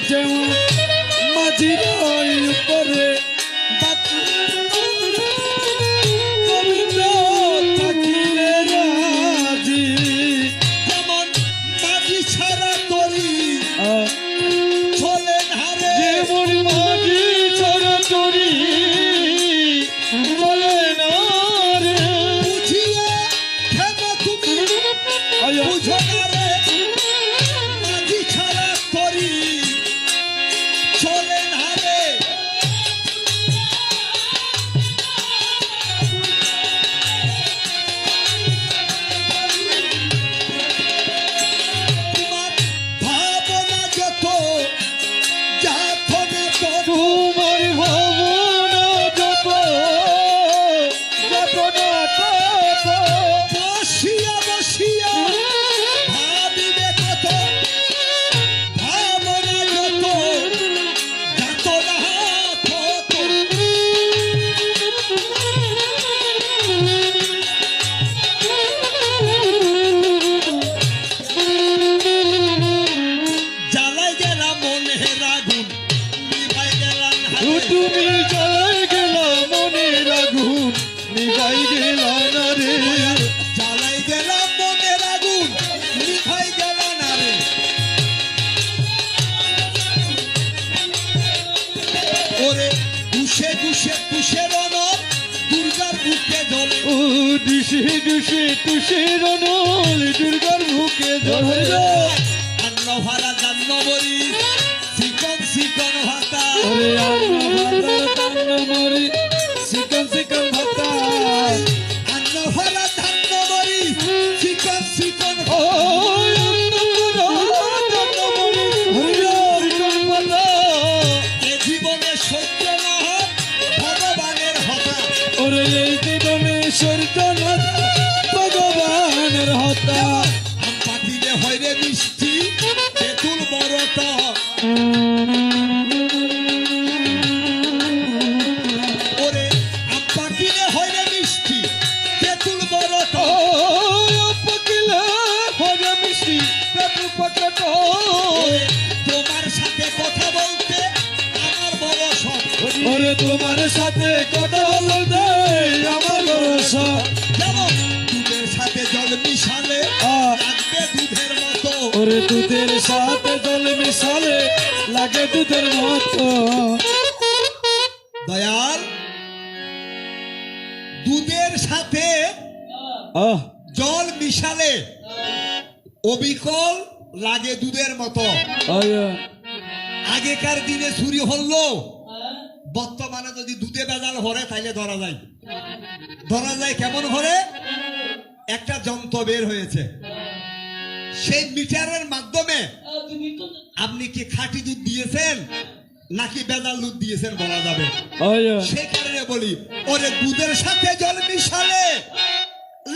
যেমন মাঝির উপরে থাকিলে রাজি, যেমন মাঝি ছাড়া তরি চলে না রে, যেমন মাঝি ছাড়া তরি চলে না রে। বুঝিয়া কেন তুমি বুঝো না রে, মাঝি ছাড়া তরি চলে না রে। তোমার ভাবনা যত যাত না তত, তোমার ভাবনা যত যত না তত, বসিয়া বসিয়া ভাবিবে কত, ভাবনা যত যাত না তত। জ্বালাই গেলা মনের আগুন নিভাই গেলা না রে। তুমি জ্বালাই গেলা মনের আগুন নিভাই গেলা না রে। জ্বালাই গেলা মনের আগুন নিভাই গেলা না রে। ওরে ঘুষে ঘুষে ঘুষে রনর দুর্গার বুকে জ্বলে, ও ডিসে ডিসে তুষের নল দুর্গার বুকে ধরে। আন্ন ভাড়া জান্ন মরি চিকন চিকন ভাতা, ওরে আন্ন মরি চিকন চিকন ভাতা, আন্ন ভাড়া জান্ন মরি চিকন চিকন ও ভাতা। এ জীবনে সহ্য না হয় ভগবানের হতা, ওরে এই জীবনে সর্য না ভগবানের হতা। আম পাতিলে হয় রে মিষ্টি তেঁতুল বড়টা, ওরে আম পাতিলে হয় রে মিষ্টি তেঁতুল বড়টা। পকিলে হবে মিষ্টি পেটু পকেট। ওরে তোমার সাথে কথা বলতে আমার বড় শখ, ওরে তোমার সাথে কথা বলতে আমার ভরসা। যেমন দুধের সাথে জল মিশালে লাগবে দুধের মতো, ওরে দুধের সাথে জল মিশালে লাগে দুধের মতো। দয়াল দুধের সাথে আহ জল মিশালে অবিকল লাগে দুধের মতো। আয়া আগেকার দিনে চুরি হলো, বর্তমানে যদি দুধে বেজাল হরে তাইলে ধরা যায়। ধরা যায় কেমন হরে? একটা যন্ত্র বের হয়েছে, সেই মিটারের মাধ্যমে আপনি কি খাঁটি দুধ দিয়েছেন নাকি বেজাল দুধ দিয়েছেন বলা যাবে। আয়া সে কারণে বলি ওরে দুধের সাথে জল মিশালে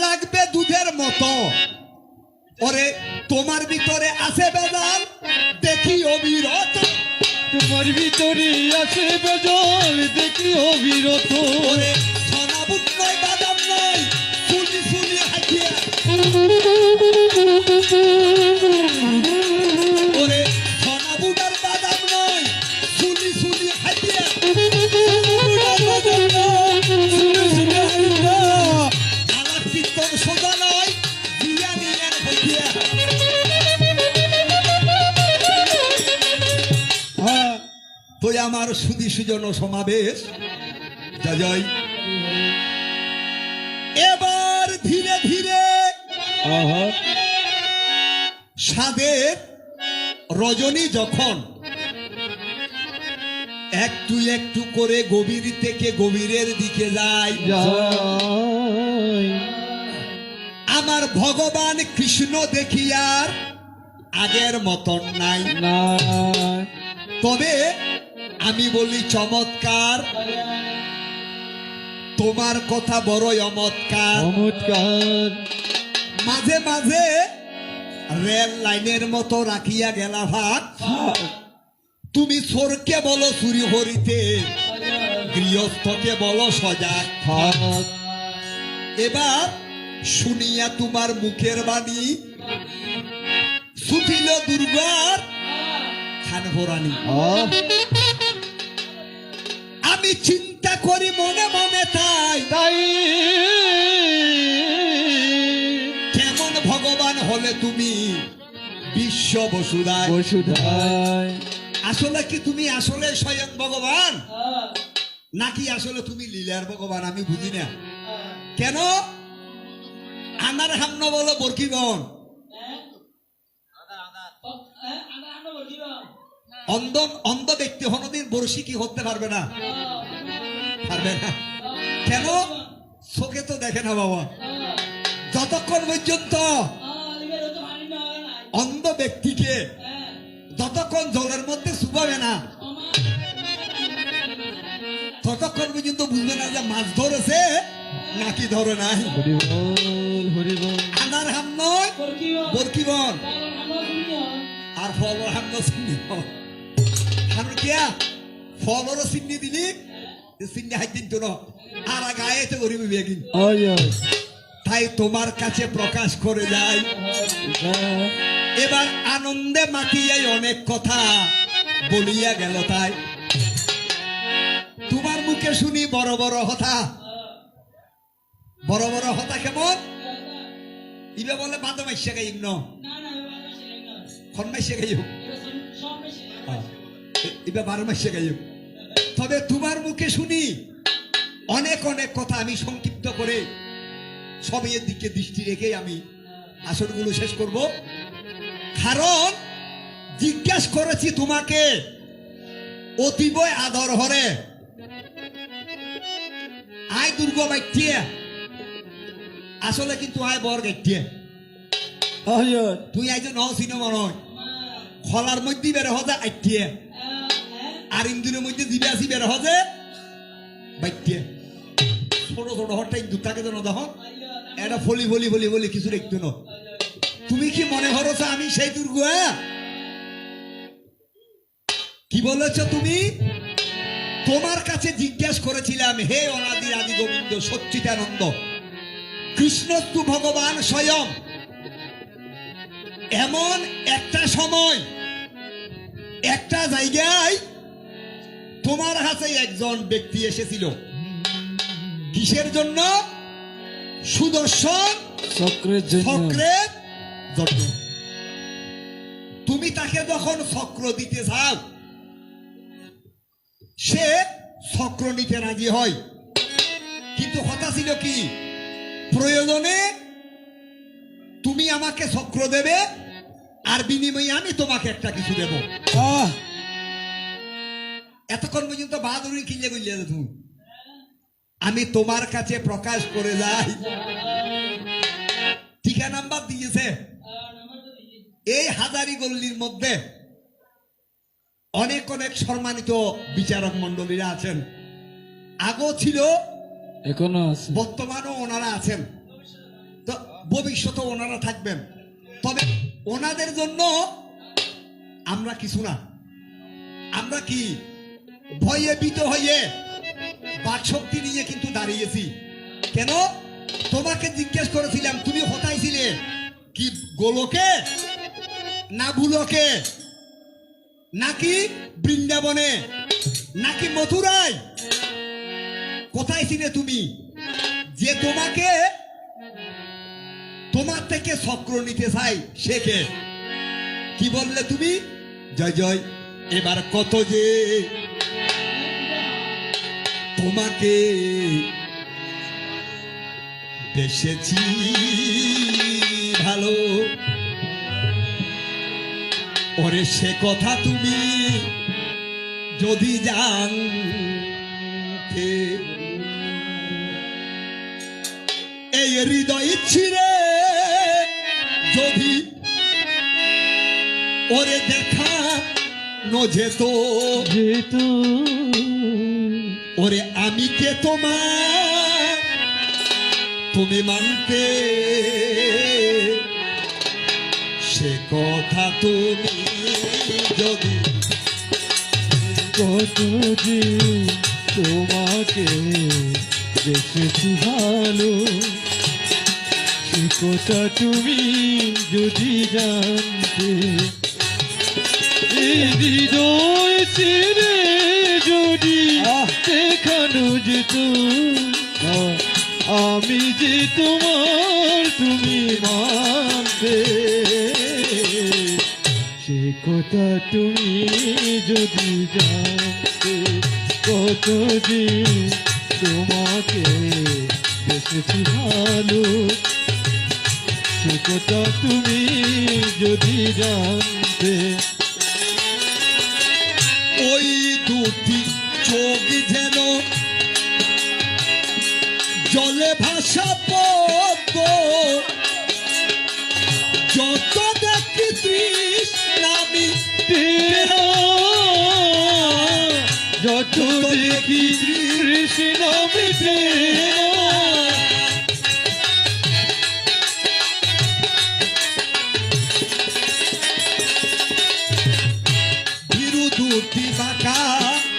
লাগবে দুধের মতো। ওরে তোমার ভিতরে আছে বেজাল দেখি অবিরত, তোমার ভিতরে আছে বেজল দেখি অবিরত। ওরে ছনাবুট নয় বাদাম নয় ফুলি ফুলি হাঁটিয়া, ওরে ছনাবুট আর বাদাম নয় ফুলি ফুলি হাঁটিয়া, আলাপ কীর্তন সোজা নয় দিয়া নিলেন হইয়া। হ্যাঁ তুই আমার সুধী সুজন সমাবেশ যা জয়। এবার ধীরে ধীরে আহা সাদের রজনী যখন একটু একটু করে গভীর থেকে গভীরের দিকে যায়, যাই আমার ভগবান কৃষ্ণ দেখি আর আগের মতন নাই। না তবে আমি বলি চমৎকার, তোমার কথা বড় চমৎকার। চমৎকার মাঝে মাঝে রেল লাইনের মতো রাখিয়া গেলা ভাত, তুমি চোরকে বলো চুরি হরিতে, গৃহস্থকে বলো সজাগ থাক। এবার শুনিয়া তোমার মুখের বাণী ছুটিল দুর্গার খান পরাণী। আহ, আমি চিন্তা করি মনে মনে তাই তাই কেমন ভগবান হলে তুমি বিশ্ব বসুধায়। বসুধায় আসলে কি তুমি আসলে স্বয়ং ভগবান নাকি আসলে তুমি লীলার ভগবান আমি বুঝি না কেন। আনার হামন বলো বরকিগণ অন্ধ অন্ধ ব্যক্তি হনদিন বর্ষি কি হতে পারবে না, পারবে না কেন? চোখে তো দেখে না বাবা। যতক্ষণ পর্যন্ত অন্ধ ব্যক্তিকে যতক্ষণ জলের মধ্যে শুকাবে না ততক্ষণ পর্যন্ত বুঝবে না যে মাছ ধরেছে নাকি ধরে নাই। হরিবল হরিবল আনার হাম নয় বরকিগণ আর ফলর হাম চিহ্নি হানুর কিয়া ফলরও চিহ্নি দিলি চিহ্নি হাই দিন তো আর গায়েতে গরিবি বেগিন আয় আয় তাই তোমার কাছে প্রকাশ করে যায়। এবার আনন্দে মাতিয়ে অনেক কথা বলিয়া গেল তাই তোমার মুখে শুনি বড় বড় কথা। বড় বড় কথা কেমন? ইবে বলে বাদ মাইসে গাইম ন খন মাইসে গাইব ইবে 12 মাইসে গাইব। তবে তোমার মুখে শুনি অনেক অনেক কথা। আমি সংক্ষিপ্ত করে সবের দিকে দৃষ্টি রেখে আমি আসরগুলো শেষ করব। কারণ জিজ্ঞাসা করেছি তোমাকে অতীবই আদর হরে আয় দুর্গ বাইটিয়ে আসলে কিন্তু আয় বর গাইটিয়ে আয় আয় তুই আইজ ন সিনেমা নয় খলার মধ্যে বের হজে আইটিয়ে আর ইন্দুরের মধ্যে দিবে আসি বের হজে বাইটিয়ে ছোট ছোট হরটা ইন্দু তাকে যেন দেখো এটা ফলি ফলি ফলি ফলি কিছু দেখতো না। তুমি কি মনে করছ আমি সেই দুর্গ? কি বলেছ তুমি? তোমার কাছে জিজ্ঞাসা করেছিলাম হে অনাদি আদি গোবিন্দ সচ্চিদানন্দ কৃষ্ণস্তু ভগবান স্বয়ং এমন একটা সময় একটা জায়গায় তোমার কাছে একজন ব্যক্তি এসেছিল কিসের জন্য? সুদর্শন চক্রের জন্য চক্রের জন্য। তুমি তাকে যখন চক্র দিতে চাও সে চক্র নিতে রাজি হয়, কিন্তু কথা ছিল কি প্রয়োজনে তুমি আমাকে চক্র দেবে আর বিনিময়ে আমি তোমাকে একটা কিছু দেব। আহ এতক্ষণ পর্যন্ত বাহাদুরি কিনে গিয়ে তুমি আমি তোমার কাছে প্রকাশ করে যাই। ঠিকা নাম্বার দিয়েছে এই হাজারি গল্লির মধ্যে অনেক অনেক সম্মানিত বিচারক মন্ডলীরা আছেন। আগেও ছিল এখনো আছে বর্তমানও ওনারা আছেন, তো ভবিষ্যতে ওনারা থাকবেন। তবে ওনাদের জন্য আমরা কিছু না, আমরা কি ভয়ে ভীত হয়ে বাকশক্তি নিয়ে কিন্তু দাঁড়িয়েছি। কেন? তোমাকে জিজ্ঞেস করেছিলাম তুমি হতাইছিলে কি গোলকে না ভুলকে নাকি বৃন্দাবনে নাকি মথুরায়? কোথায় ছিলে তুমি? যে তোমাকে তোমার থেকে চক্র নিতে চাই সে কে? কি বললে তুমি? জয় জয় এবার কত যে তোমাকে বেসেছি ভালো ওরে সে কথা তুমি যদি জানতে এই হৃদয় ছিঁড়ে যদি ওরে দেখা যেত যেহেতু ওরে আমি কে তোমার তুমি মানতে সে কথা তুমি যদি কত যে তোমাকে দেখেছি ভালো সে কথা তুমি যদি জানতে হৃদয় ছিঁড়ে যদি দেখানো যেত আমি যে তোমার তুমি মানবে সে কথা তুমি যদি জানতে কতদিন তোমাকে বেসেছি ভালো সে কথা তুমি যদি জানতে ওই দুটি চোখ যেন জলে ভাসা পদ্ম যত দেখি তৃষ্ণামি যত দেখি কৃষ্ণ মিটে ভীরু দুটি বাঁকা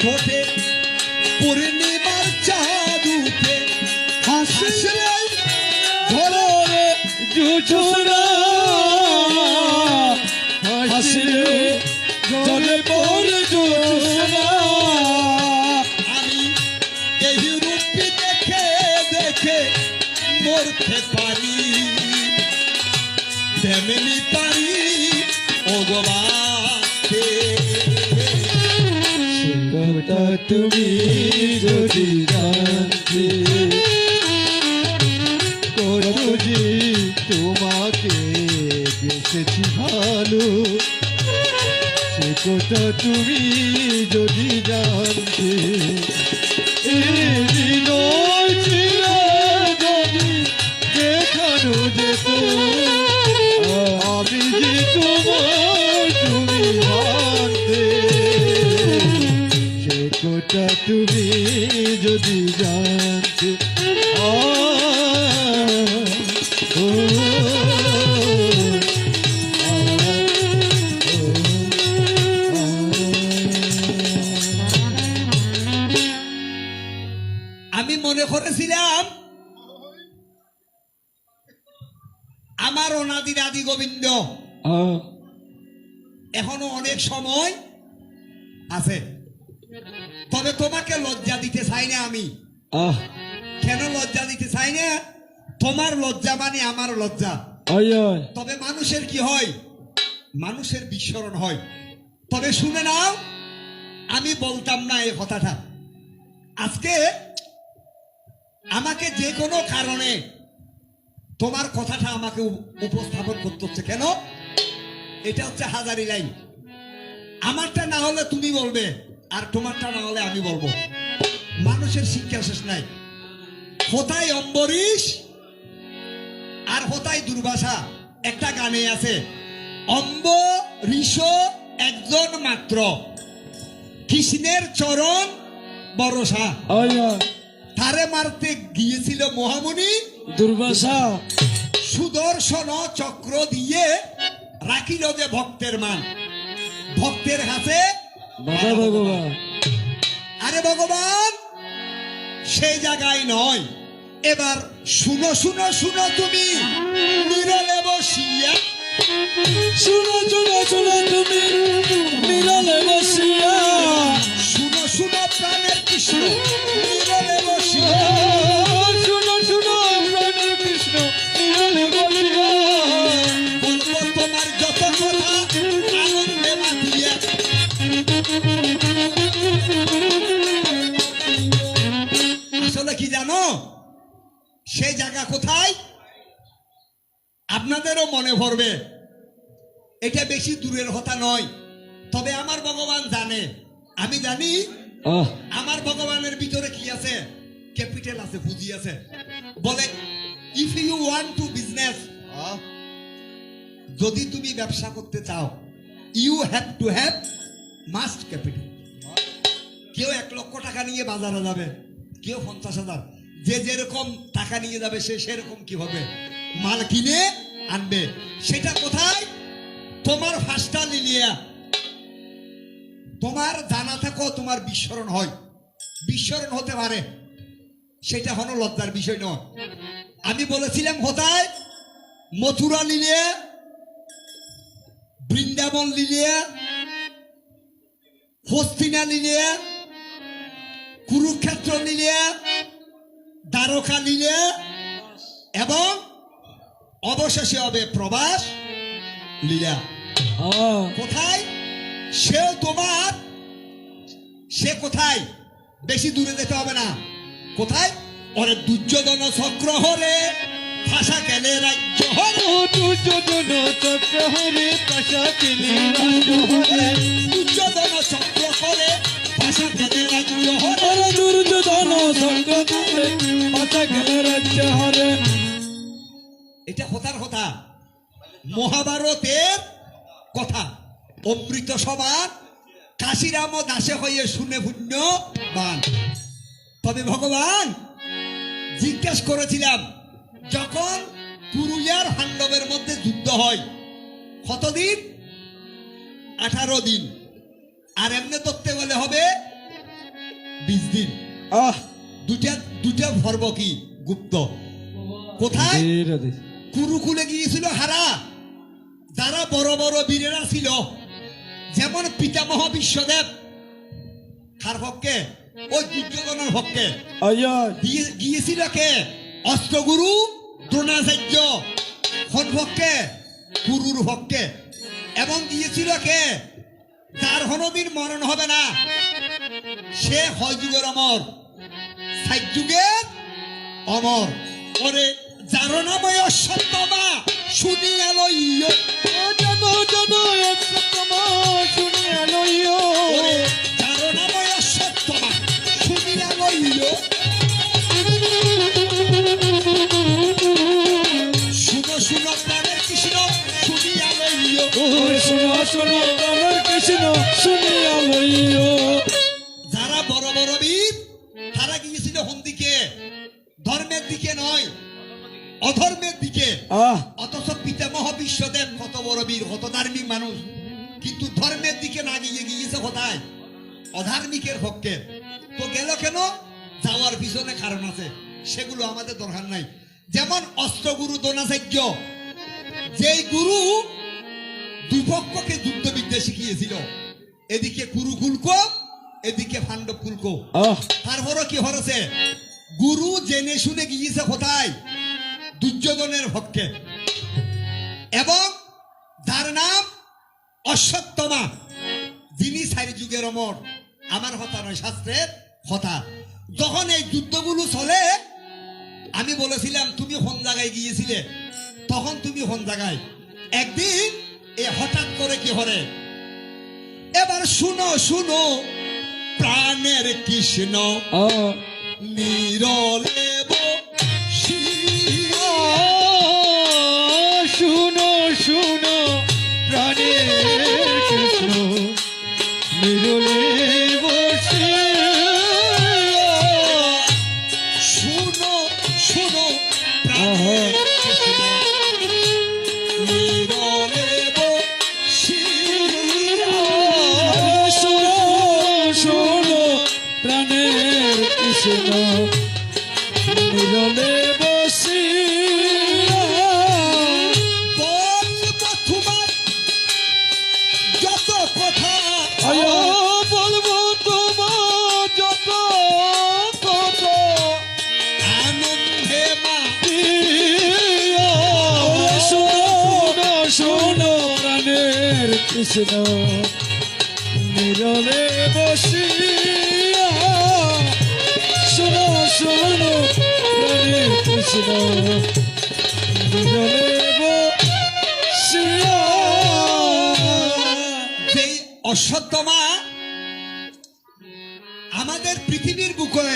ঠোঁটে পূর্ণিমার চাঁদ উঠে হাসলে ধরো রে জোছনা হাসিলে জলে পড়ে জোছনা আমি এই রূপী দেখে দেখে মরতে পারি তেমনি পারি ভগবানকে কথা তুমি যদি জানতে করো যে তোমাকে বেসেছি ভালো সে কথা তুমি যদি জানতে হৃদয় ছিঁড়ে যদি দেখানো যেত আমি যে তোমার তুমি মানতে সে কথা তুমি যদি জানতে আমি মনে করেছিলাম আমার অনাদির আদি গোবিন্দ এখনো অনেক সময় আছে তবে তোমাকে লজ্জা দিতে চাই না আমি কেন লজ্জা দিতে চাই না তোমার লজ্জা মানে আমার লজ্জা তবে মানুষের কি হয় মানুষের বিস্মরণ হয় তবে শুনে নাও আমি বলতাম না এই কথাটা আজকে আমাকে যে কোনো কারণে তোমার কথাটা আমাকে উপস্থাপন করতে হচ্ছে কেন এটা হচ্ছে হাজারি লাইন আমারটা না হলে তুমি বলবে আর তোমারটা না হলে আমি বলবো মানুষের শিক্ষা শেষ নাই হোতাই অম্বরীশ আর হোতাই দুর্বাসা একটা গানে আছে অম্বরীশ একজন মাত্র কৃষ্ণের চরণ বরসা তারে মারতে গিয়েছিল মহামুনি দুর্বাসা সুদর্শন চক্র দিয়ে রাখিল যে ভক্তের মান ভক্তের হাতে বাবা ভগবান আরে ভগবান সেই জায়গায় নয় এবার শুনো শুনো শুনো তুমি নিরলে বসিয়া শুনো শুনো শুনো তুমি নিরলে বসিয়া শুনো শুনো প্রাণের কৃষ্ণ নিরলে বসিয়া শুনো শুনো প্রাণের কৃষ্ণ নিরলে বসিয়া বলবো তোমার যত কথা আনন্দে মাতিয়া আসলে কি জানো সেই জায়গা কোথায় আপনাদেরও মনে পড়বে এটা বেশি দূরের কথা নয় তবে আমার ভগবান জানে আমি জানি আমার ভগবানের ভিতরে কি আছে ক্যাপিটাল আছে পুঁজি আছে বলে if you want to business যদি তুমি ব্যবসা করতে চাও you have to have must capital কেউ 1 লক্ষ টাকা নিয়ে বাজারে যাবে কেউ 50,000 যে যেরকম টাকা নিয়ে যাবে সে সেরকম কি হবে মাল কিনে আনবে সেটা কোথায় তোমার ফাস্টা লিলিয়া তোমার জানা থাকো তোমার বিস্মরণ হয় বিস্মরণ হতে পারে সেটা হলো লজ্জার বিষয় নয় আমি বলেছিলাম কোথায় মথুরা লিলিয়া বৃন্দাবন লিলিয়া হস্তিনা নিলে, কুরুক্ষেত্র নিলে, দ্বারকা নিলে এবং অবশেষে হবে প্রবাস লীলা। কোথায় সে কোথায় বেশি দূরে যেতে হবে না, কোথায় ওরে দুর্যোধন চক্র হরে ভাষা গেলে রাজ্য হরে, দুর্যোধন চক্র হরে পাশা পেলে রাজ্য হরে, দুর্যোধন চক্র হরে ভাষা গেলে রাজ্য হরে, দুর্যোধন চক্র হরে পাশা গেলে রাজ্য হরে। এটা কথা মহাভারতের কথা। অমৃত সবার কাশিরাম দাসে হয়ে শুনে পুণ্য বান। তবে ভগবান জিজ্ঞেস করেছিলাম, যখন কুরুয়ার পাণ্ডবের মধ্যে যুদ্ধ হয় কতদিন? 18 দিন। আর এমনি ধরতে গেলে হবে 20 দিন। দুটা পর্ব কি গুপ্ত। কোথায়? কুরুকুলে গিয়েছিল হারা, যারা বড় বড় বীরেরা ছিল, যেমন পিতামহ বিশ্বদেব, কার পক্ষে? ওই দুর্যোধনের পক্ষে গিয়েছিল কে? অস্ত্রগুরু দ্রোণাচার্য, কোন পক্ষে? কুরুর পক্ষে। এবং গিয়েছিল কে? যার কোনদিন মরণ হবে না, সে হয় যুগের অমর, 60 যুগের অমর। ওরে যার নাময় অশ্বত্থমা শুনিয়া লইও, শুনিয়া লইও, ওরে যার নাময় অশ্বত্থমা শুনিয়া লইও, শুনো শুনো প্রাণের কৃষ্ণ শুনিয়া লইও, শুনো শুনো প্রাণের কৃষ্ণ শুনিয়া লইও। যারা বড় বড় বীর, তারা গিয়েছিল কোন দিকে? ধর্মের দিকে নয়, অধর্মের দিকে। অথচ পিতামহ বিশ্বদেব কত বড় বীর, কত ধার্মিক মানুষ, কিন্তু ধর্মের দিকে না গিয়েছে কোথায়? অধার্মিকের পক্ষে। তো গেল কেন? যাওয়ার পিছনে কারণ আছে, সেগুলো আমাদের দরকার নাই। যেমন অস্ত্রগুরু দ্রোণাচার্য, যেই গুরু দুই পক্ষকে যুদ্ধবিদ্যা শিখিয়েছিল, এদিকে কুরুকুলক, এদিকে পাণ্ডব কুলক। তারপরও কি হয়েছে? গুরু জেনে শুনে গিয়েছে কোথায়? দুর্যোধনের পক্ষে। এবং যার নাম অশ্বত্থমা, যিনি 4 যুগের অমর। আমার কথা নয়, শাস্ত্রের কথা। যখন এই যুদ্ধগুলো চলে, আমি বলেছিলাম তুমি কোন জায়গায় গিয়েছিলে, তখন তুমি কোন জায়গায়। একদিন এ হঠাৎ করে কি হরে, এবার শুনো শুনো প্রাণের কৃষ্ণ নিরলে বসিয়া, শুনো শুনো প্রাণের কৃষ্ণ নিরলে বসিয়া, শুনো শুনো প্রাণের কৃষ্ণ নিরলে বসিয়া, শুনো শুনো প্রাণের কৃষ্ণ নিরলে বসিয়া, বলবো তোমার যত কথা, বলবো তোমার যত কথা, আনন্দে মা শোনো শোনো প্রাণের কৃষ্ণ নিরলে বসিয়া, শোনো শোনো প্রাণের কৃষ্ণ নিরলে বসিয়া। যেই অশ্বত্থমা আমাদের পৃথিবীর বুকে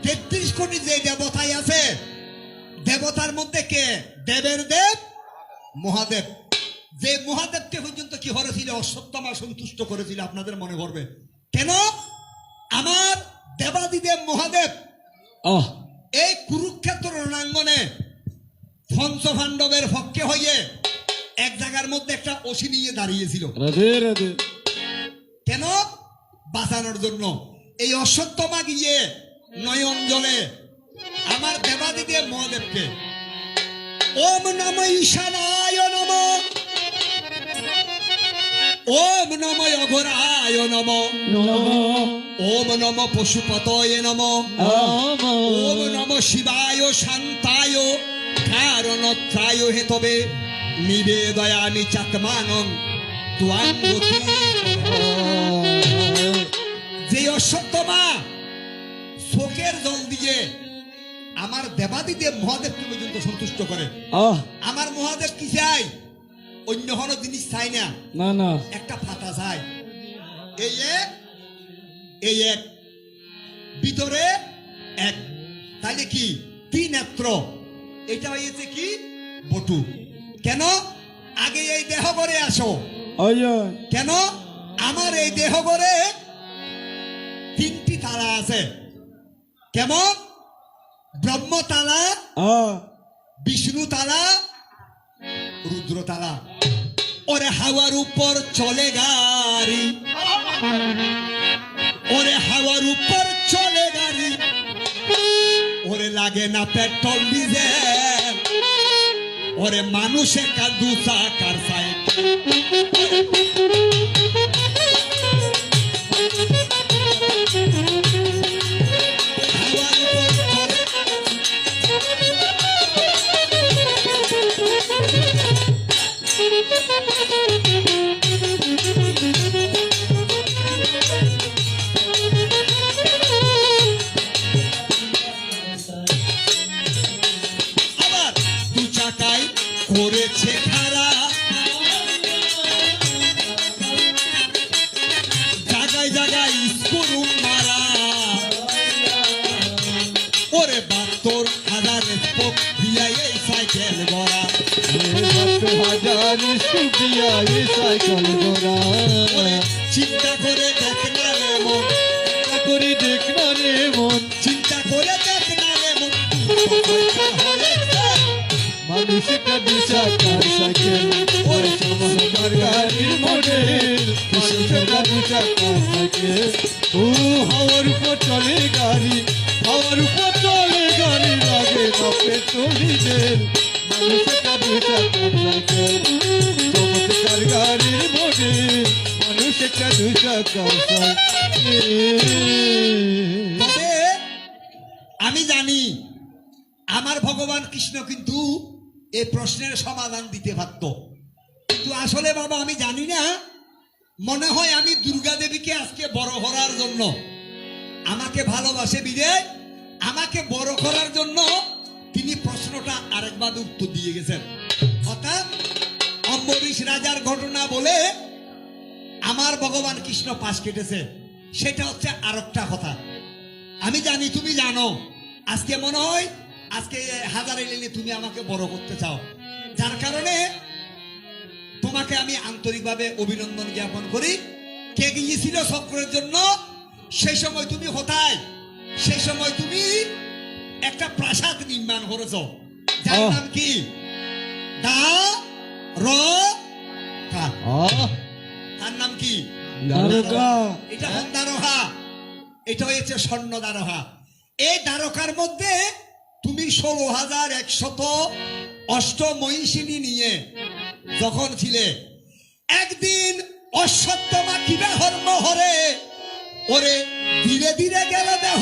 33 কোটি যে দেবতাই আছে, দেবতার মধ্যে কে? দেবের দেব মহাদেব। যে মহাদেবকে পর্যন্ত কি হয়েছিল? অশ্বত্থমা সন্তুষ্ট করেছিল। আপনাদের মনে পড়বে কেন? আমার দেবাদিদেব মহাদেব এই কুরুক্ষেত্র রণাঙ্গনে পঞ্চপাণ্ডবের পক্ষে হয়ে এক জায়গার মধ্যে একটা অসি নিয়ে দাঁড়িয়েছিল। কেন? বাঁচানোর জন্য। এই অশ্বত্থমা গিয়ে নয়ন জলে আমার দেবাদিদেব মহাদেবকে ওম নম ঈশানায় নম ওম নম অঘরায় নম, নম ওম নম পশুপতয়ে নম, ওম নম শিবায় শান্তায় কারণত্রায় হেতবে নিবেদয়ামি চাত্মানং ত্বাং গতি। যে অশ্বত্থমা শোকের জল দিয়ে আমার দেবাদিদেব মহাদেবকে পর্যন্ত সন্তুষ্ট করে। আমার মহাদেব কি চাই? অন্য কোনো জিনিস চাই না, না না একটা ফাটা চাই। এই এক ভিতরে এক, তাহলে কি ত্রিনেত্র, এটা হয়েছে কি বটু। কেন আগে এই দেহ করে আসো? কেন আমার এই দেহ করে তিনটি তালা আছে। কেমন? ব্রহ্ম তালা, বিষ্ণু তালা, রুদ্র তালা। ওরে হাওয়ার উপর চলে গাড়ি, ওরে হাওয়ার উপর চলে গাড়ি, ওরে লাগে না পেট্রোল ডিজেল, ওরে মানুষে কান্দু চাকার সাইকেল। আবার দু চাকায় করেছে খারা, জায়গায় জায়গায় স্কুল মারা, ওরে ৭২,০০০ স্পোক দিয়া এই সাইকেল গড়া, সাইকেল গোড়া ওরে চিন্তা করে দেখ না রে মন, করি দেখ না রে মন, চিন্তা করে দেখ না রে মন, মানুষ একটা দু চাকার সাইকেল, ওরে আমার গাড়ির মডেল, মানুষ একটা দু চাকার সাইকেল। ও হাওয়ার উপর চলে গাড়ি, হাওয়ার উপর চলে গাড়ি, লাগে না পেট্রোল ডিজেল, মানুষ একটা দু চাকার সাইকেল, চমৎকার গাড়ির মডেল, মানুষ একটা দু চাকার সাইকেল। তবে আমি জানি আমার ভগবান কৃষ্ণ কিন্তু এই প্রশ্নের সমাধান দিতে পারত, কিন্তু আসলে বাবা আমি জানি না। মনে হয় আমি দুর্গা দেবীকে আজকে বড় করার জন্য, আমাকে ভালোবাসে বিদে আমাকে বড় করার জন্য তিনি প্রশ্নটা আরেকবার উত্তর দিয়ে গেছেন। অর্থাৎ অম্বরীশ রাজার ঘটনা বলে আমার ভগবান কৃষ্ণ পাশ কেটেছে, সেটা হচ্ছে আরেকটা কথা। আমি জানি তুমি জানো, আজকে মনে হয় আজকে হাজারে লিলে তুমি আমাকে বড় করতে চাও, যার কারণে তোমাকে আমি আন্তরিকভাবে অভিনন্দন জ্ঞাপন করি। কে গিয়েছিল চক্রের জন্য? সেই সময় তুমি কোথায়? সেই সময় তুমি একটা প্রাসাদ নির্মাণ করেছ, যার নাম কি দা র কা। তার নাম কি? দ্বারকা। এটা হন দ্বারকা, এটা হয়েছে স্বর্ণ দ্বারকা। এই দ্বারকার মধ্যে তুমি ১৬,১০০ অষ্টমহিষিণী নিয়ে যখন ছিলে, একদিন অশ্বত্থমা কিবা হর্ম হরে, ওরে ধীরে ধীরে গেল দেহ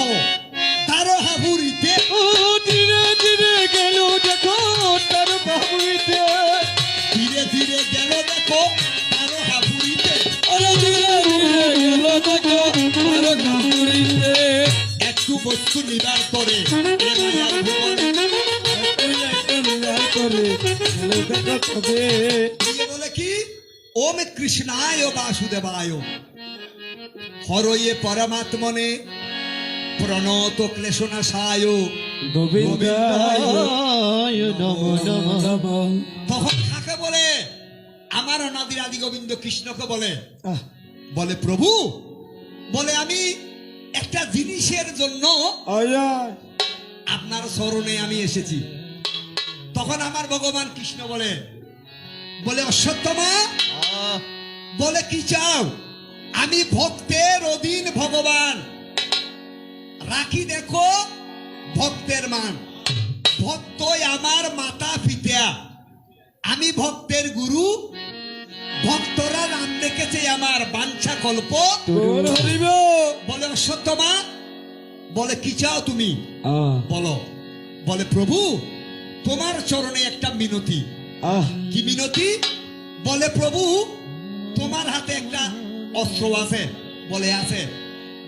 তার হাবুড়িতে, ও ধীরে ধীরে গেল দেখো তার বাবুইতে, ধীরে ধীরে গেল দেখো তার হাবুড়িতে, ওরে ধীরে ধীরে গেল দেখো তার বাবুইতে, একটু বস্তু নিবার করে এ মায়ার ভুবনে করে গেল দেখো তবে। দিয়ে বলে কি, ওম কৃষ্ণায় বাসুদেবায় হরয়ে পরমাত্মনে প্রণত ক্লেশনাশায় গোবিন্দায় নমো নমঃ। তখন কাকে বলে? আমার অনাদির আদি গোবিন্দ কৃষ্ণকে বলে। বলে প্রভু, বলে আমি একটা জিনিসের জন্য আপনার চরণে আমি এসেছি। তখন আমার ভগবান কৃষ্ণ বলে, বলে অশ্বত্থমা, বলে কি চাও? আমি ভক্তের অধীন ভগবান, রাখি দেখো ভক্তের মান, ভক্তই আমার মাতা পিতা, আমি ভক্তের গুরু, ভক্তরা নাম ডেকেছে আমার বাঞ্ছা কল্প তোর হরিব বলে অশ্বত্থমা বলে কি চাও তুমি আহ বলো বলে প্রভু তোমার চরণে একটা মিনতি আহ কি মিনতি বলে প্রভু তোমার হাতে একটা অস্ত্র আছে বলে আছে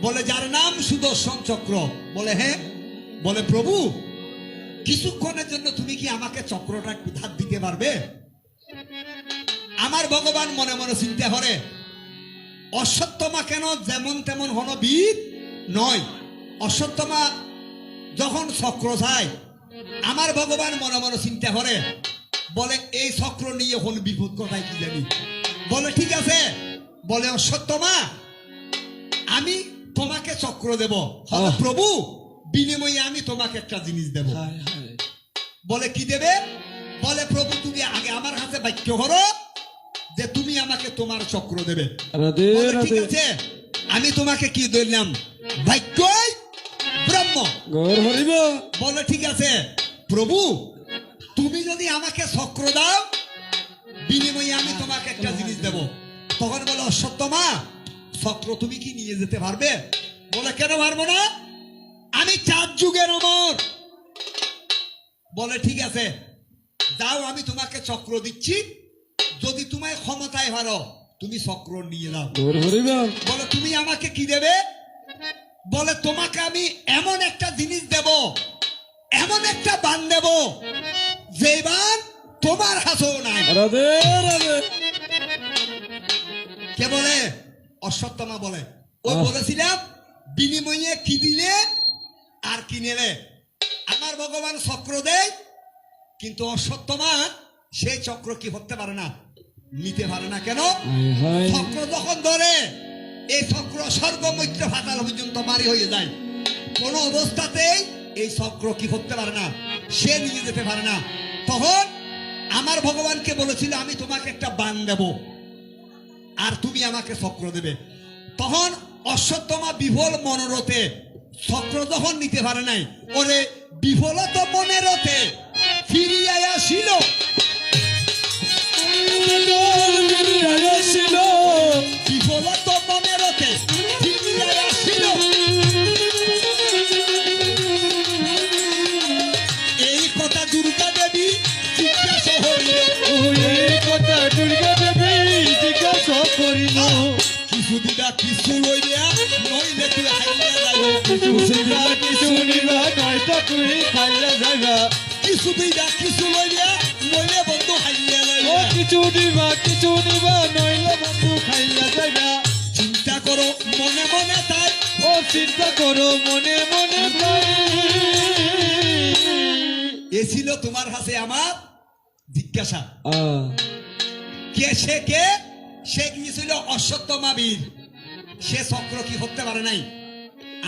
বলে যার নাম সুদর্শন চক্র বলে হ্যাঁ বলে প্রভু কিছুক্ষণের জন্য তুমি কি আমাকে চক্রটা একটু ধার দিতে পারবে আমার ভগবান মনে মনে চিন্তা করে অশ্বত্থমা কেন যেমন তেমন হন বীর নয় অশ্বত্থমা যখন চক্র যায় আমার ভগবান মনে মনে চিন্তা করে বলে এই চক্র নিয়ে হন বিপদ কোথায় কি জানি বলে ঠিক আছে বলে অশ্বত্থমা আমি তোমাকে চক্র দেব হলো প্রভু বিনিময়ে আমি তোমাকে একটা জিনিস দেব হায় হায় বলে কি দেবে বলে প্রভু তুমি আগে আমার হাতে বাক্য করো যে তুমি আমাকে তোমার চক্র দেবে রাধে বলে, ঠিক রাধে আছে আমি তোমাকে কি দিলাম বাক্যই ব্রহ্ম গৌর হরিব বলে ঠিক আছে প্রভু তুমি যদি আমাকে চক্র দাও বিনিময়ে আমি তোমাকে একটা জিনিস দেব তখন বলে অশ্বত্থমা চক্র তুমি কি নিয়ে যেতে পারবে বলে কেন পারবো না আমি 4 যুগের অমর বলে ঠিক আছে যাও আমি তোমাকে চক্র দিচ্ছি যদি তোমায় ক্ষমতায় পারো তুমি চক্র নিয়ে নাও গৌর হরিব বলে তুমি আমাকে কি দেবে বলে তোমাকে আমি এমন একটা জিনিস দেব এমন একটা বান দেব যে বান তোমার হাতেও নাই রাধে রাধে কে বলে অশ্বত্থমা বলে ও আহ। বলেছিলাম বিনিময়ে কি দিলে আর কি নেলে আমার ভগবান চক্র দেয় কিন্তু অশ্বত্থমা সেই চক্র কি হতে পারে না নিতে পারে না কেন হায় হায় চক্র যখন ধরে এই চক্র স্বর্গ মৈত্র ফাটাল পর্যন্ত বাড়ি হয়ে যায় কোন অবস্থাতেই এই চক্র কি করতে পারে না সে নিয়ে যেতে পারে না তখন আমার ভগবানকে বলেছিল আমি তোমাকে একটা বান দেব আর তুমি আমাকে চক্র দেবে তখন অশ্বত্থমা বিফল মনোরথে চক্র যখন নিতে পারে নাই ওরে বিফলত মনেরথে ফিরিয়া আসিল ছিল বিফলত মনেরথে ফিরিয়া আসিল এই কথা দুর্গা দেবী জিজ্ঞাসা হইল ওই কথা দুর্গা দেবী জিজ্ঞাসা করিল কিছু দিদা কিছু লইয়া নইলে তুই হাইয়া যাইব কিছু শিবা কিছু নিবা নয়তো তুই খাইলা যাইবা কিছু দিদা কিছু লইয়া নইলে বন্ধু হাইয়া ও যাইবা কিছু নিবা নইলে বন্ধু খাইলা যাইবা চিন্তা করো মনে মনে তাই ও চিন্তা করো মনে মনে তাই। এ ছিল তোমার কাছে আমার জিজ্ঞাসা আহ, কে সে গিয়েছিল অশ্বত্থমা বীর সে চক্র কি করতে পারে নাই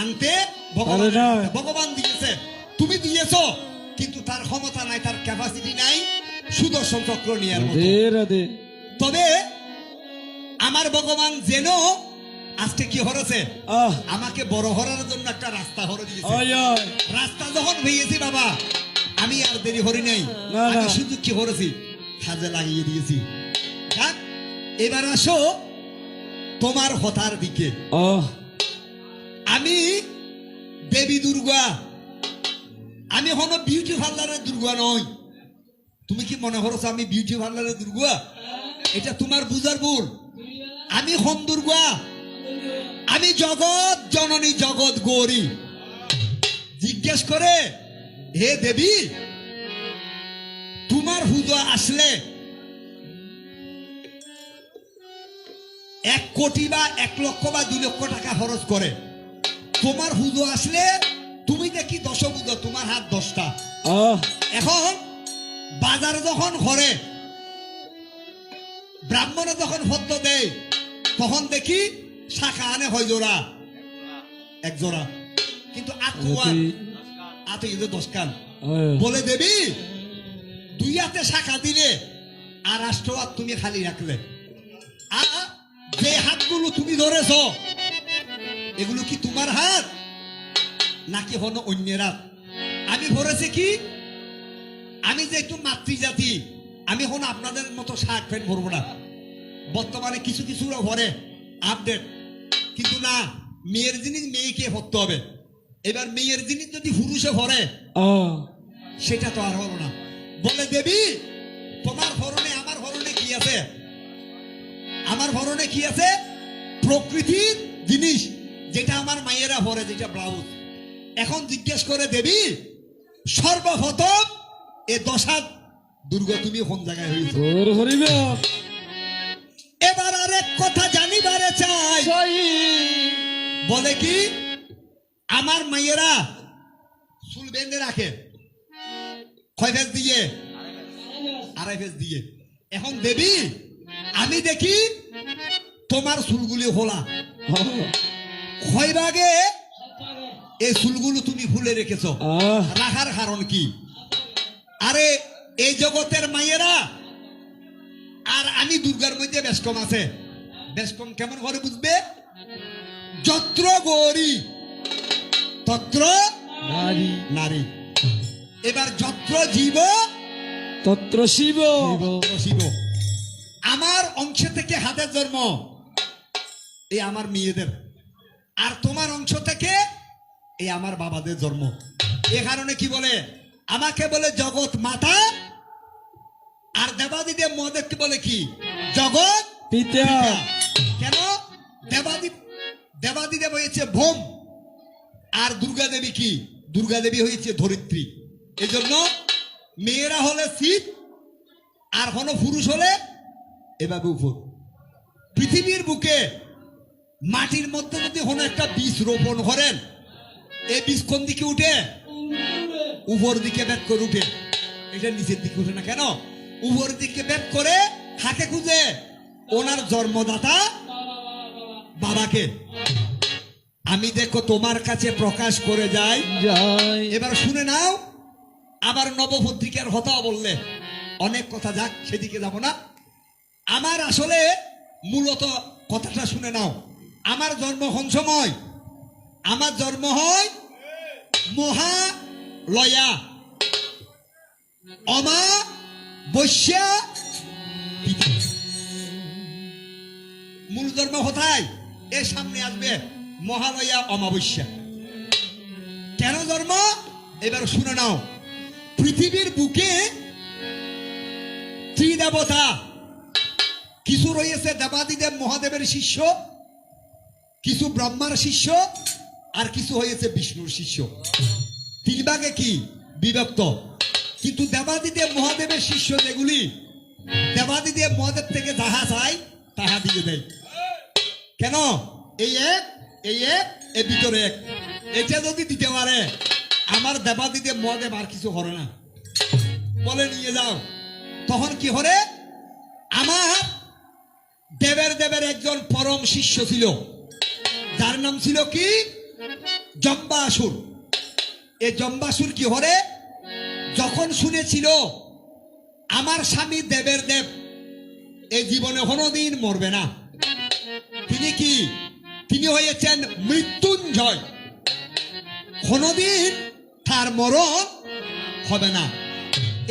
আনতে ভগবান পারে নাই। ভগবান দিয়েছে তুমি দিয়েছো কিন্তু তার ক্ষমতা নাই তার ক্যাপাসিটি নাই সুদর্শন চক্র নেওয়ার মতো রাধে রাধে তবে আমার ভগবান যেন আজকে কি হরেছে আহ আমাকে বড় হরার জন্য একটা রাস্তা হরে দিয়েছে আয় আয় রাস্তা যখন হয়েছি বাবা আমি আর দেরি হরি নাই না, আমি না। শুধু কি হরেছি কাজে লাগিয়ে দিয়েছি যাক, এবার আসো তোমার হতার দিকে আহ আমি দেবী দুর্গা আমি হন বিউটি পার্লারের দুর্গা নই তুমি কি মনে করছো আমি বিউটি পার্লারের দুর্গা এটা তোমার বুঝার ভুল আমি হন দুর্গা আমি জগৎ জননী জগৎ গৌরী জিজ্ঞেস করে হে দেবী তোমার হুজা আসলে 1 কোটি বা 1 লক্ষ বা 2 লক্ষ টাকা খরচ করে তোমার হুজো আসলে তুমি দেখি 10 বুঝো তোমার হাত 10টা আহ এখন বাজারে যখন ঘরে ব্রাহ্মণে যখন ভদ্র দেয় তখন দেখি শাখা আনে হয় জোড়া 1 জোড়া কিন্তু আত 10 কান বলে দেবী 2 হাতে শাখা দিলে আর 8 হাত তুমি খালি রাখলে যে হাতগুলো তুমি ধরেছ এগুলো কি তোমার হাত নাকি হলো অন্যের হাত আমি ধরেছি কি আমি যে একটু মাতৃজাতি আমি হলো আপনাদের মতো শার্ট প্যান্ট ভরবো না বর্তমানে কিছু কিছু ঘরে আপডেট, কিন্তু না, মেয়ের জিনিস মেয়েকে ভরতে হবে। এবার মেয়ের জিনিস যদি পুরুষে ভরে সেটা তো আর হলো না। বলে দেবী তোমার ভরণে আমার ভরণে কি আছে? আমার ভরণে কি আছে? প্রকৃতির জিনিস, যেটা আমার মায়েরা ভরে, যেটা ব্লাউজ। এখন জিজ্ঞেস করে দেবী সর্বপ্রথম এ দশা দুর্গ তুমি কোন জায়গায় হয়েছ? এবার আরেক কথা জানিবারে চাই। বলে কি আমার মায়েরা চুল বেঁধে রাখে কয় ফেস দিয়ে? আড়াই ফেস দিয়ে। এখন দেবী আমি দেখি তোমার চুলগুলি খোলা, কয় ভাগে এই চুলগুলো তুমি খুলে রেখেছো? রাখার কারণ কি? আরে এই জগতের মায়েরা আর আমি দুর্গার মধ্যে বেশ কম আছে। বেশ কম কেমন করে বুঝবে? যত্র গৌরী তত্র নারী। এবার যত্র জীব তত্র শিব। শিব। আমার অংশ থেকে হাতের জন্ম, এই আমার মেয়েদের, আর তোমার অংশ থেকে এই আমার বাবাদের জন্ম। এ কারণে কি বলে? আমাকে বলে জগৎ মাতা, আর দেবাদিদেব মহাদেবকে বলে কি? জগৎ পিতা। কেন? দেবাদিদেব হয়েছে ভোম, আর দুর্গা দেবী কি? দুর্গা দেবী হয়েছে ধরিত্রী। এই জন্য মেয়েরা হলে শীত, আর হলো পুরুষ হলে এভাবে উপর। পৃথিবীর বুকে মাটির মধ্যে যদি কোনো একটা বীজ রোপণ করেন, এই বীজ কোন দিকে উঠে? উপর দিকে ব্যাট করে উঠে। এটা নিচের দিকে উঠে না কেন? উপর দিকে ব্যাট করে হাতে খুঁজে ওনার জন্মদাতা বাবাকে। আমি দেখো তোমার কাছে প্রকাশ করে যাই। এবার শুনে নাও, আবার নবপত্রিকার হতাও বললে অনেক কথা, যাক সেদিকে যাব না। আমার আসলে মূলত কথাটা শুনে নাও। আমার জন্ম কোন সময়? আমার জন্ম হয় মহালয়া অমাবস্যা তিথি। মূল জন্ম কোথায়? এর সামনে আসবে মহালয়া অমাবস্যা। কেন জন্ম? এবার শুনে নাও। পৃথিবীর বুকে ত্রিদেবতা, কিছু রয়েছে দেবাদিদেব মহাদেবের শিষ্য, কিছু ব্রহ্মার শিষ্য, আর কিছু হয়েছে বিষ্ণুর শিষ্য। তিন ভাগে কি বিভক্ত। কিন্তু দেবাদিদেব মহাদেবের শিষ্য যেগুলি, দেবাদিদেব মহাদেব থেকে যাহা চাই তাহা দিয়ে দেয়। কেন? এই এক, এই এক, এর ভিতরে এক। এটা যদি দিতে পারে, আমার দেবাদিদেব মহাদেব আর কিছু করে না, বলে নিয়ে যাও। তখন কি হরে? আমার দেবের দেবের একজন পরম শিষ্য ছিল, যার নাম ছিল কি? জম্বাসুর। এই জম্বাসুর কি হরে? যখন শুনেছিল আমার স্বামী দেবের দেব এই জীবনে কোনোদিন মরবে না, তিনি কি? তিনি হয়েছেন মৃত্যুঞ্জয়, কোনোদিন তার মরণ হবে না।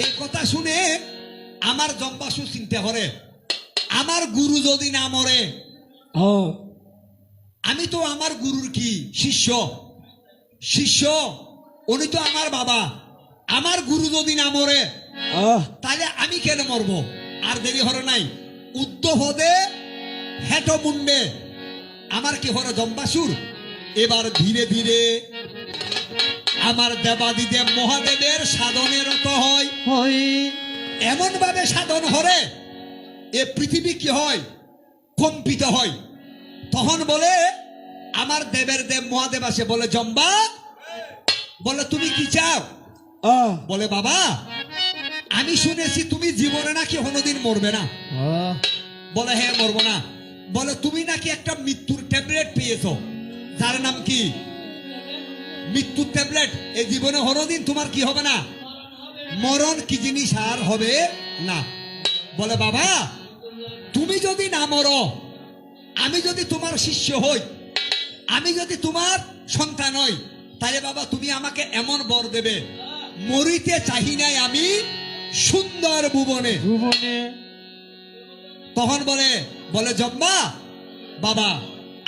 এই কথা শুনে আমার জম্বাসুর চিন্তা করে, আমার গুরু যদি না মরে, আমি তো আমার গুরুর কি? শিষ্য। শিষ্য উনি তো আমার বাবা। আমার গুরু যদি না মরে, তাহলে আমি কেন মরব? আর দেরি হরে নাই। উদ্যোহদে হেট মুন্ডে আমার কি হরে? জম্বাসুর। এবার ধীরে ধীরে আমার দেবাদিদেব মহাদেবের সাধনে রত হয়। এমন ভাবে সাধন হরে এ পৃথিবী কি হয়? কম্পিত হয়। তখন বলে আমার দেবের দেব মহাদেব আসে, বলে জম্বা, বলে তুমি কি চাও? বলে বাবা আমি শুনেছি তুমি জীবনে নাকি কোনোদিন মরবে না। বলে হ্যাঁ মরবো না। বলে তুমি নাকি একটা মৃত্যুর ট্যাবলেট পেয়েছো, যার নাম কি? মৃত্যুর ট্যাবলেট। এই জীবনে কোনোদিন তোমার কি হবে না? মরণ কি জিনিস আর হবে না। বলে বাবা তুমি যদি না মরো, আমি যদি তোমার শিষ্য হই, আমি যদি তোমার সন্তান হই, তাহলে বাবা তুমি আমাকে এমন বর দেবে, মরিতে চাহি নাই আমি সুন্দর ভুবনে। তখন বলে বলে জম্মা বাবা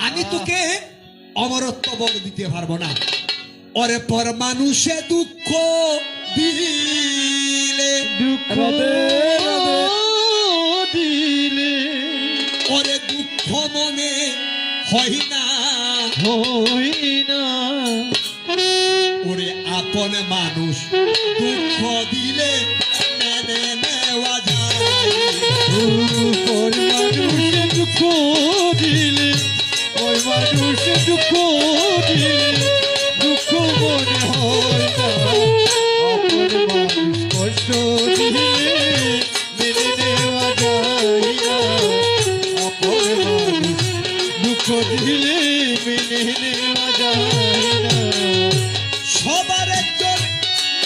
আমি তোকে অমরত্ব বল দিতে পারবো না। ওরে পর মানুষে দুঃখ দিলে দুঃখ দিলে ওরে দুঃখ মনে হয় না, হই না, ওরে আপন মানুষ দুঃখ দিলে মেনে নেওয়া যায়। ওর মানুষে দুঃখ দিলে, ওর মানুষে দুঃখ দিলে দুঃখ মনে হয় না, আপন মানুষ কষ্ট দিলে মেনে নেওয়া যায় না, আপন মানুষ দুঃখ দিলে মেনে নেওয়া যায় না। সবার একজন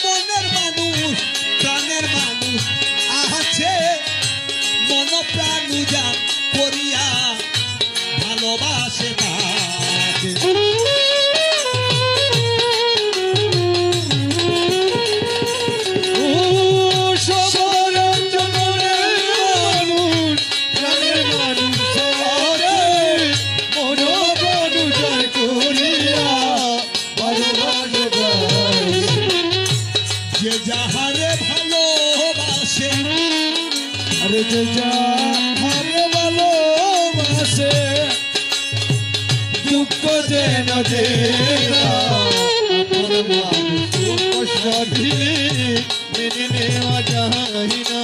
মনের মানুষ প্রাণের মানুষ আছে, মন প্রাণ উজাড় করিয়া ভালোবাসে তাকে। ও সবার একজন মনের মানুষ, প্রাণের মানুষ আছে, মন প্রাণ উজাড় করিয়া ভালোবাসে তাকে। যে যাহারে ভালোবাসে আরে যে যাহারে ভালোবাসে দুঃখ যেন দেনা, আপন মানুষ কষ্ট দিলে মেনে নেওয়া যায় না,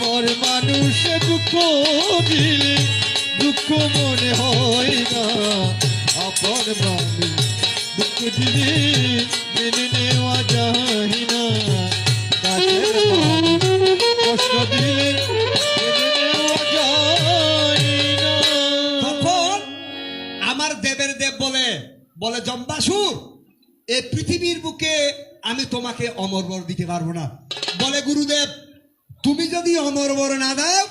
পর মানুষ দুঃখ দিলে দুঃখ মনে হয় না, আপন মানুষ দুঃখ দিলে মেনে নেওয়া যায় না, কাছের মানুষ কষ্ট দিলে মেনে নেওয়া যায় না। তখন আমার দেবের দেব বলে বলে জম্বাসুর এই পৃথিবীর বুকে আমি তোমাকে অমর বর দিতে পারবো না। বলে গুরুদেব তুমি যদি অমর বর না দাও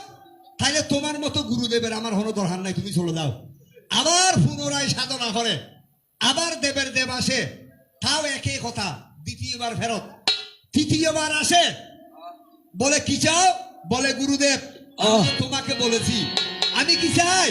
তাহলে তোমার মতো গুরুদেবের আমার হনো দরকার নাই, তুমি চলে দাও। আবার পুনরায় সাধনা করে আবার দেবের দেব আসে, তাও একই কথা, দ্বিতীয়বার ফেরত। তৃতীয়বার আসে বলে কি চাও? বলে গুরুদেব আমি তো তোমাকে বলেছি আমি কি চাই